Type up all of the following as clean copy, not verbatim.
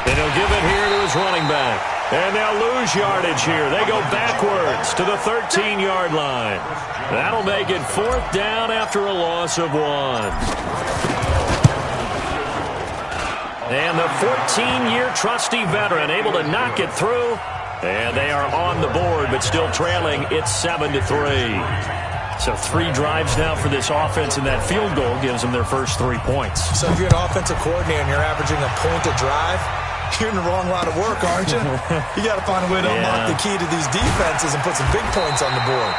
And he'll give it here to his running back. And they'll lose yardage here. They go backwards to the 13-yard line. That'll make it 4th down after a loss of 1. And the 14-year trusty veteran able to knock it through. And they are on the board, but still trailing. It's 7-3. So 3 drives now for this offense, and that field goal gives them their first 3 points. So if you're an offensive coordinator and you're averaging a point a drive, you're in the wrong line of work, aren't you? You got to find a way to unlock the key to these defenses and put some big points on the board.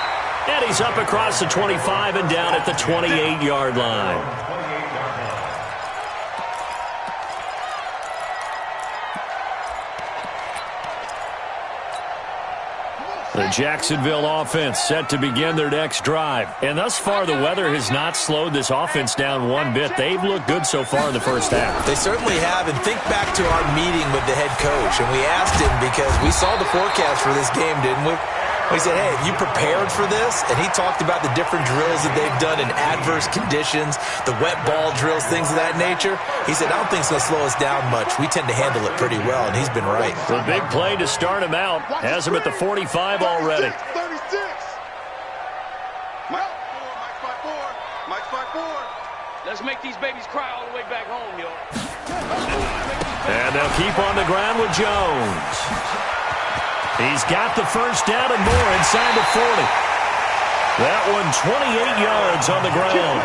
And he's up across the 25 and down at the 28-yard line. The Jacksonville offense set to begin their next drive. And thus far, the weather has not slowed this offense down one bit. They've looked good so far in the first half. They certainly have. And think back to our meeting with the head coach. And we asked him because we saw the forecast for this game, didn't we? We said, hey, have you prepared for this? And he talked about the different drills that they've done in adverse conditions, the wet ball drills, things of that nature. He said, I don't think it's going to slow us down much. We tend to handle it pretty well, and he's been right. The big play to start him out has him at the 45 already. 36. Mike 5-4. Let's make these babies cry all the way back home, yo. And they'll keep on the ground with Jones. He's got the first down and more inside the 40. That one 28 yards on the ground.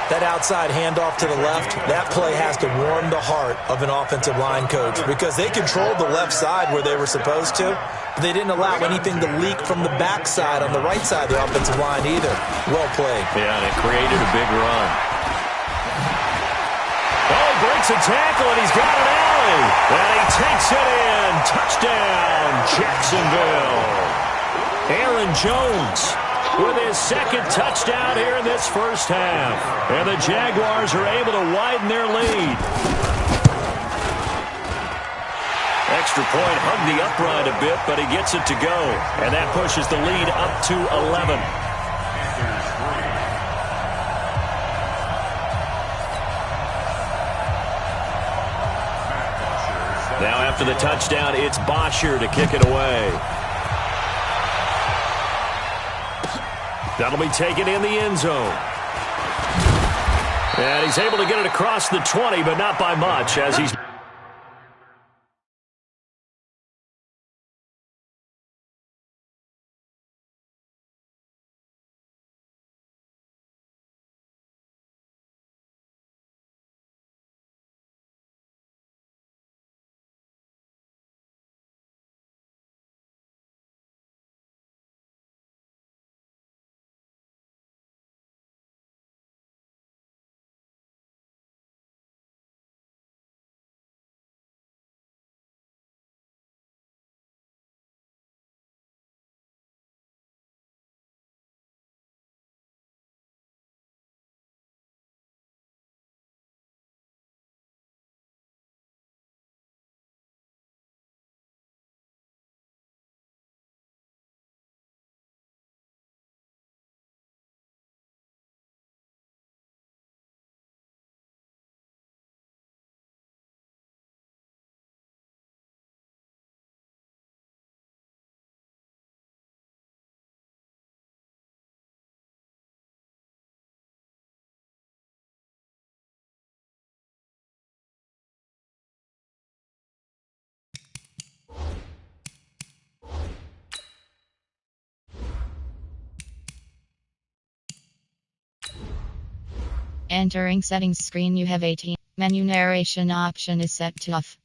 That outside handoff to the left, that play has to warm the heart of an offensive line coach because they controlled the left side where they were supposed to, but they didn't allow anything to leak from the backside on the right side of the offensive line either. Well played. Yeah, and it created a big run. Oh, he breaks a tackle, and he's got an alley. And he takes it in. Touchdown, Jacksonville. Aaron Jones with his second touchdown here in this first half. And the Jaguars are able to widen their lead. Extra point hugged the upright a bit, but he gets it to go. And that pushes the lead up to 11. Now after the touchdown, it's Bosher to kick it away. That'll be taken in the end zone. And he's able to get it across the 20, but not by much as he's entering settings screen. You have 18. Menu narration option is set to off.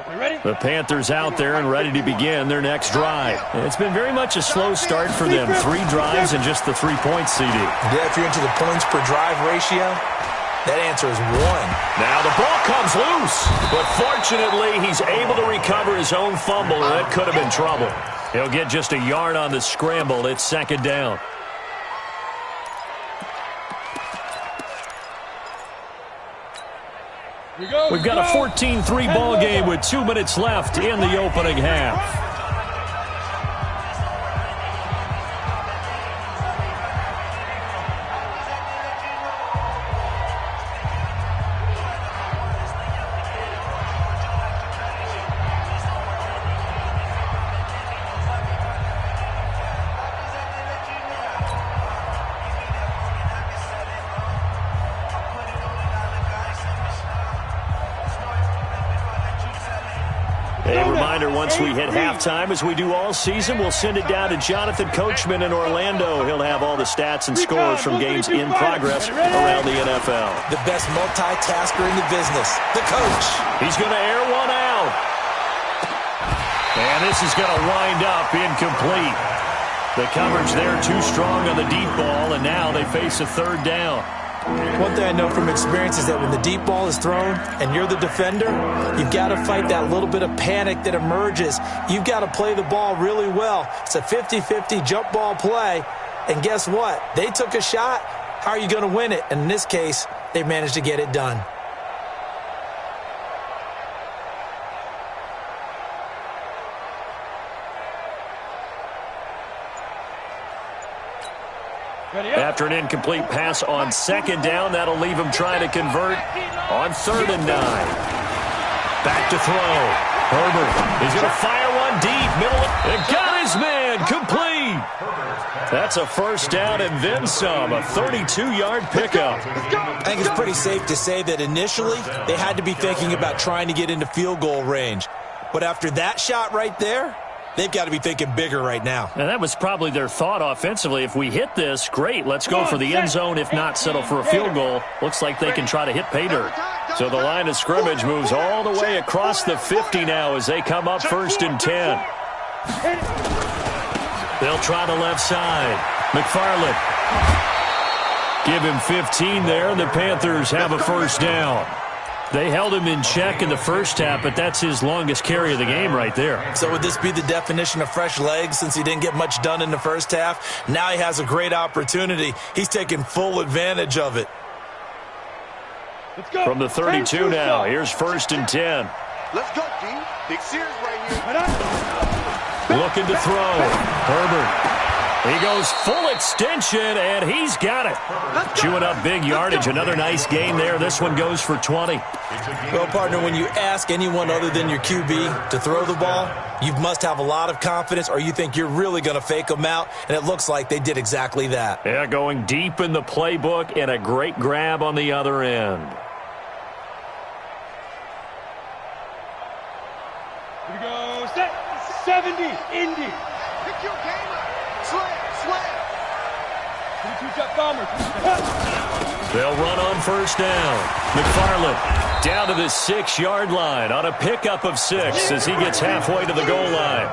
The Panthers out there and ready to begin their next drive. It's been very much a slow start for them. 3 drives and just the 3 points, CD. Yeah, if you're into the points per drive ratio, that answer is 1. Now the ball comes loose, but fortunately he's able to recover his own fumble, or that could have been trouble. He'll get just a yard on the scramble. It's 2nd down. We've got a 14-3 ball game with 2 minutes left in the opening half. Once we hit halftime, as we do all season, we'll send it down to Jonathan Coachman in Orlando. He'll have all the stats and scores from games in progress around the NFL. The best multitasker in the business, the coach. He's going to air one out. And this is going to wind up incomplete. The coverage there too strong on the deep ball, and now they face a 3rd down. One thing I know from experience is that when the deep ball is thrown and you're the defender, you've got to fight that little bit of panic that emerges. You've got to play the ball really well. It's a 50-50 jump ball play. And guess what? They took a shot. How are you going to win it? And in this case, they managed to get it done. After an incomplete pass on 2nd down, that'll leave him trying to convert on 3rd and 9. Back to throw. Herbert is going to fire one deep. Middle. And got his man. Complete. That's a 1st down and then some. A 32-yard pickup. I think it's pretty safe to say that initially they had to be thinking about trying to get into field goal range. But after that shot right there, they've got to be thinking bigger right now. And that was probably their thought offensively. If we hit this, great. Let's go for the end zone. If not, settle for a field goal. Looks like they can try to hit pay dirt. So the line of scrimmage moves all the way across the 50 now as they come up 1st and 10. They'll try the left side. McFarland. Give him 15 there, and the Panthers have a 1st down. They held him in check in the first half, but that's his longest carry of the game right there. So would this be the definition of fresh legs since he didn't get much done in the first half? Now he has a great opportunity. He's taking full advantage of it. From the 32 now, here's 1st and 10. Let's go, D. Big Sears right here. Looking to throw. Herbert. He goes full extension, and he's got it. Chewing up big yardage. Another nice gain there. This one goes for 20. Well, partner, when you ask anyone other than your QB to throw the ball, you must have a lot of confidence, or you think you're really going to fake them out, and it looks like they did exactly that. Yeah, going deep in the playbook, and a great grab on the other end. Here we go. Set. 70. Indy. Pick your game up. Slam. 22-step bomber. They'll run on 1st down. McFarland down to the 6-yard line on a pickup of 6 as he gets halfway to the goal line.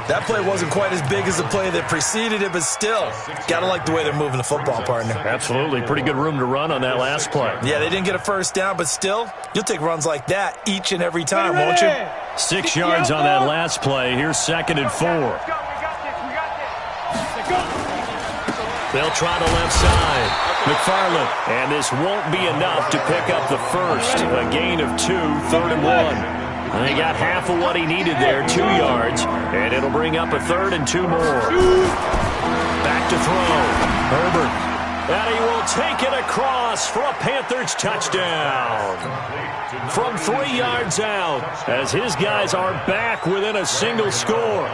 That play wasn't quite as big as the play that preceded it, but still, gotta like the way they're moving the football, partner. Absolutely. Pretty good room to run on that last play. Yeah, they didn't get a 1st down, but still, you'll take runs like that each and every time, won't you? 6 yards on that last play. Here's 2nd and 4. They'll try the left side. McFarland. And this won't be enough to pick up the first. A gain of 2, 3rd and 1. And he got half of what he needed there, 2 yards. And it'll bring up a 3rd and 2 more. Back to throw. Herbert. And he will take it across for a Panthers touchdown. From 3 yards out, as his guys are back within a single score.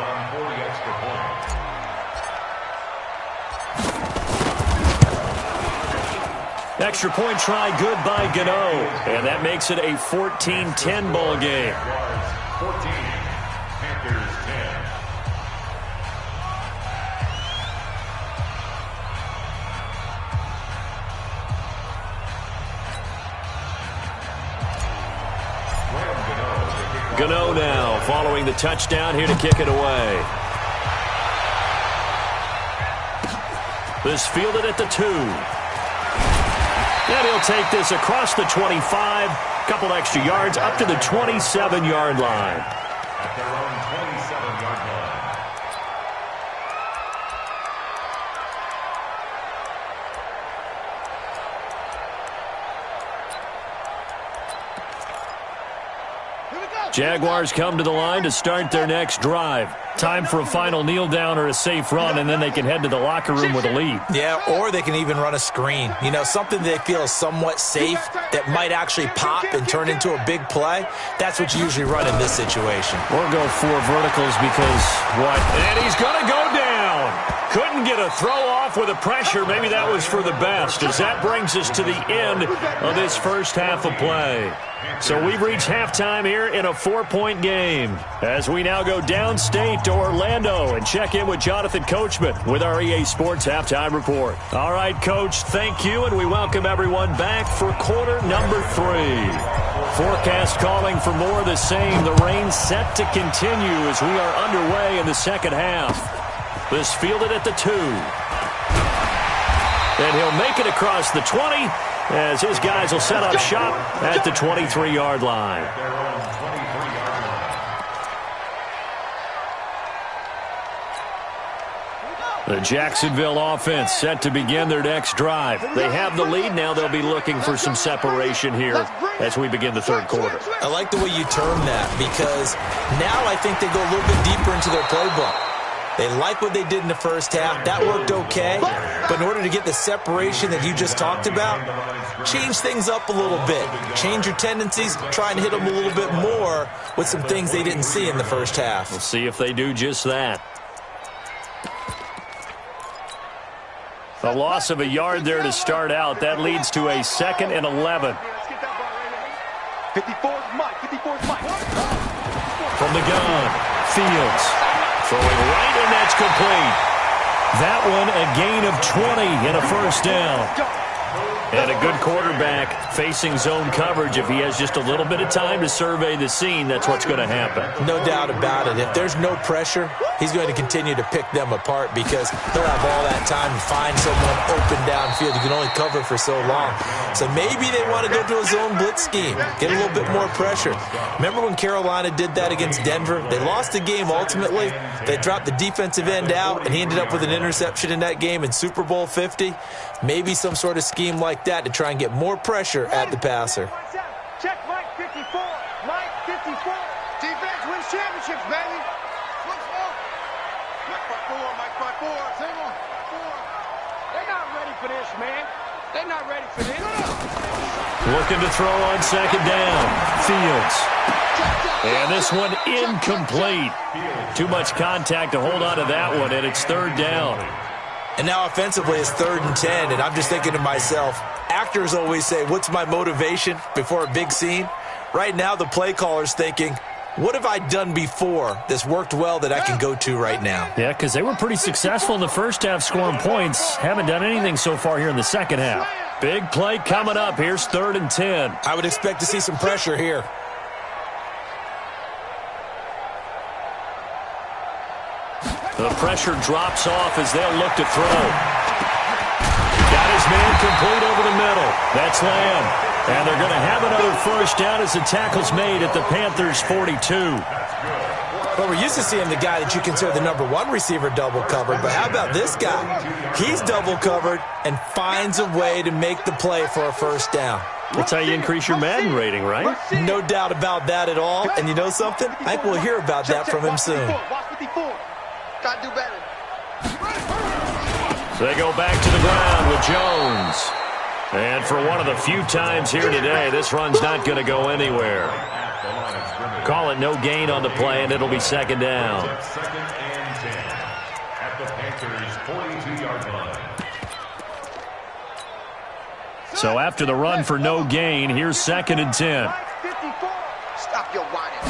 Extra point try good by Gano. And that makes it a 14-10 ball game. 14, Panthers 10. Graham Gano, the Gano now following the touchdown here to kick it away. This fielded at the 2. And he'll take this across the 25. Couple extra yards up to the 27-yard line. At their own 27-yard line. Jaguars come to the line to start their next drive. Time for a final kneel down or a safe run, and then they can head to the locker room with a lead. Yeah, or they can even run a screen. You know, something they feel is somewhat safe that might actually pop and turn into a big play. That's what you usually run in this situation. Or go 4 verticals because what? And he's going to go down. Couldn't get a throw off with the pressure. Maybe that was for the best, as that brings us to the end of this first half of play. So we've reached halftime here in a 4-point game as we now go downstate to Orlando and check in with Jonathan Coachman with our EA Sports Halftime Report. All right, Coach, thank you, and we welcome everyone back for quarter number 3. Forecast calling for more of the same. The rain set to continue as we are underway in the second half. This fielded at the 2. And he'll make it across the 20 as his guys will set up shop at the 23-yard line. Their own 23-yard line. The Jacksonville offense set to begin their next drive. They have the lead. Now they'll be looking for some separation here as we begin the third quarter. I like the way you term that because now I think they go a little bit deeper into their playbook. They like what they did in the first half. That worked okay. But in order to get the separation that you just talked about, change things up a little bit. Change your tendencies. Try and hit them a little bit more with some things they didn't see in the first half. We'll see if they do just that. A loss of a yard there to start out. That leads to a 2nd and 11. 54's Mike. 54's Mike. From the gun, Fields. Throwing right, and that's complete. That one a gain of 20 and a first down. And a good quarterback facing zone coverage. If he has just a little bit of time to survey the scene, that's what's going to happen. No doubt about it. If there's no pressure, he's going to continue to pick them apart because he'll have all that time to find someone open downfield. You can only cover for so long. So maybe they want to go to a zone blitz scheme, get a little bit more pressure. Remember when Carolina did that against Denver? They lost the game ultimately. They dropped the defensive end out, and he ended up with an interception in that game in Super Bowl 50. Maybe some sort of scheme like that to try and get more pressure at the passer. Check Mike 54. Mike 54. Defense wins championships, baby. Mike 4. Single. 4. They're not ready for this, man. They're not ready for this. Looking to throw on second down. Fields. And this one incomplete. Too much contact to hold on to that one, and it's third down. And now offensively it's 3rd and 10, and I'm just thinking to myself, actors always say, what's my motivation before a big scene? Right now the play caller's thinking, what have I done before that's worked well that I can go to right now? Yeah, because they were pretty successful in the first half scoring points. Haven't done anything so far here in the second half. Big play coming up. Here's 3rd and 10. I would expect to see some pressure here. The pressure drops off as they'll look to throw. Got his man complete over the middle. That's Lamb. And they're going to have another first down as the tackle's made at the Panthers' 42. Well, we're used to seeing the guy that you consider the number 1 receiver double covered, but how about this guy? He's double covered and finds a way to make the play for a first down. That's how you increase your Madden rating, right? No doubt about that at all. And you know something? I think we'll hear about that from him soon. Gotta do better. So they go back to the ground with Jones. And for one of the few times here today, this run's not going to go anywhere. Call it no gain on the play, and it'll be second down. 2nd and 10 at the Panthers' 42-yard line. So after the run for no gain, here's 2nd and 10. Stop your whining.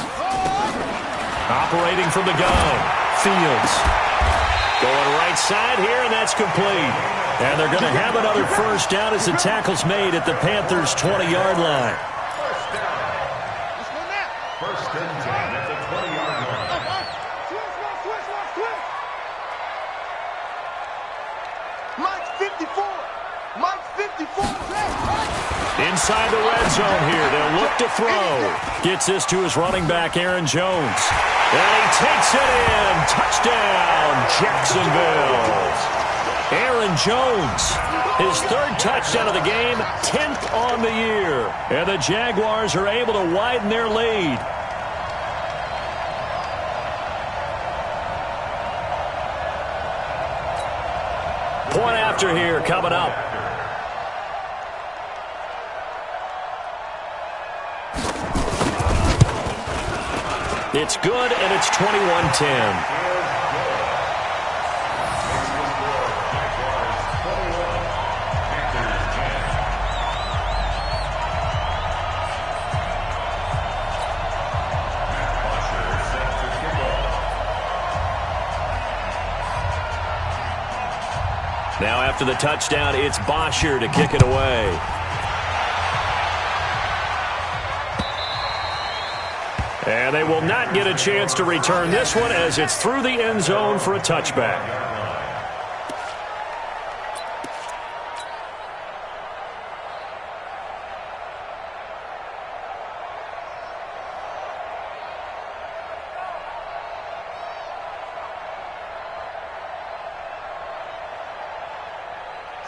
Operating from the gun. Fields. Going right side here, and that's complete. And they're going to have another first down as the tackle's made at the Panthers' 20-yard line. First and 10 at the 20-yard line. Switch. Mike's 54. Mike's 54. Inside the red zone here. They'll look to throw. Gets this to his running back, Aaron Jones. And he takes it in. Touchdown, Jacksonville. Aaron Jones, his third touchdown of the game, 10th on the year. And the Jaguars are able to widen their lead. Point after here coming up. It's good, and it's 21-10. Now after the touchdown, it's Bosher to kick it away. And they will not get a chance to return this one as it's through the end zone for a touchback.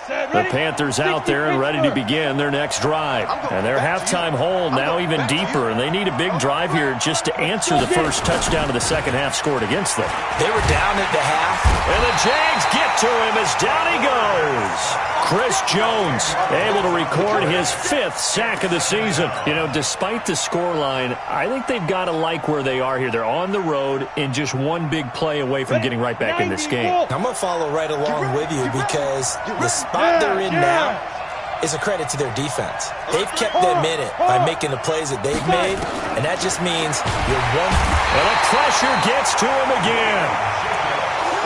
The Panthers out there and ready to begin their next drive. And their halftime hole now even deeper, and they need a big drive here just to answer the first touchdown of the second half scored against them. They were down at the half. And the Jags get to him as down he goes. Chris Jones able to record his 5th sack of the season. You know, despite the scoreline, I think they've got to like where they are here. They're on the road and just one big play away from getting right back in this game. I'm going to follow right along with you because the spot they're in now is a credit to their defense. They've kept them in it by making the plays that they've made, and that just means you're one. And the pressure gets to him again.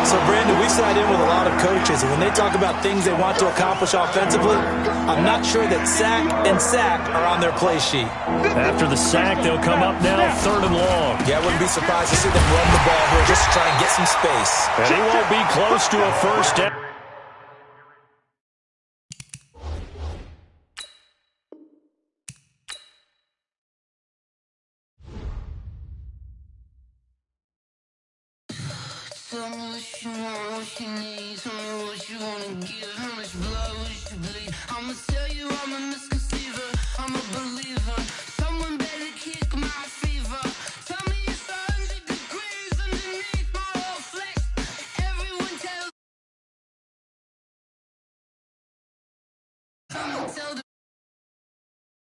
So, Brandon, we sat in with a lot of coaches, and when they talk about things they want to accomplish offensively, I'm not sure that sack and sack are on their play sheet. After the sack, they'll come up now 3rd and long. Yeah, I wouldn't be surprised to see them run the ball here just to try and get some space. And he won't be close to a first down. Tell me what you want, what you need. Tell me what you wanna give. How much blood would you bleed? I'ma tell you I'm a